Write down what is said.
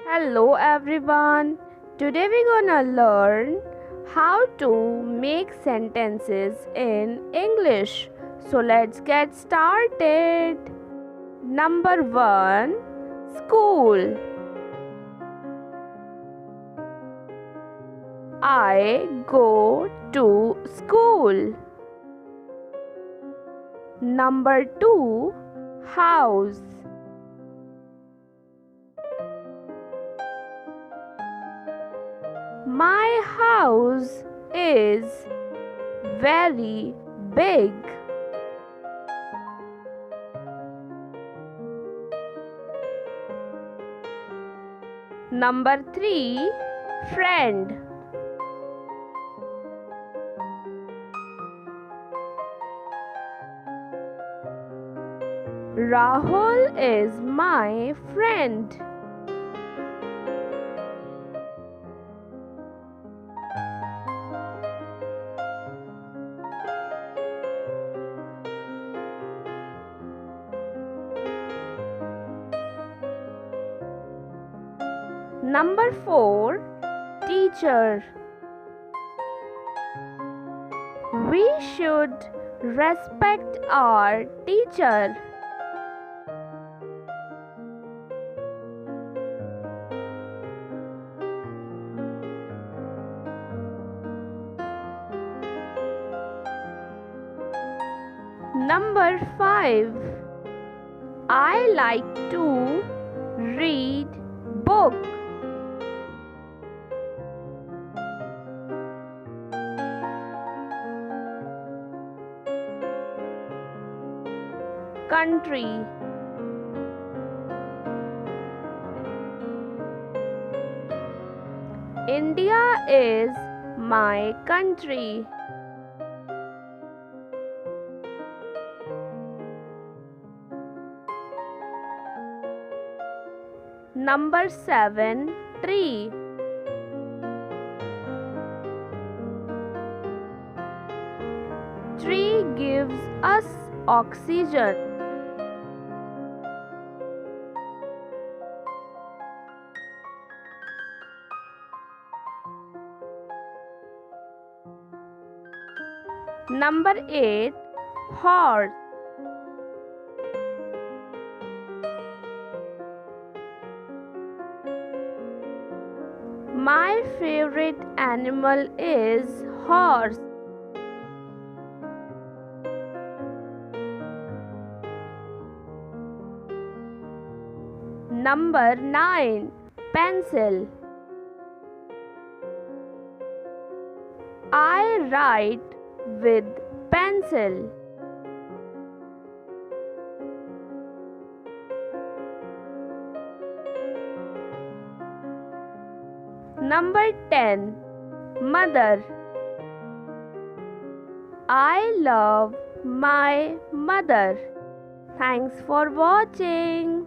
Hello everyone. Today we're gonna learn how to make sentences in English. So let's get started. Number 1. School. I go to school. Number 2. House. My house is very big. Number 3. Friend. Rahul is my friend. Number 4. Teacher. We should respect our teacher. Number 5. I like to read book. Country. India is my country. Number 7. Tree. Tree gives us oxygen. Number 8. Horse. My favorite animal is horse. Number 9. Pencil. I write with pencil. Number 10. Mother. I love my mother. Thanks for watching.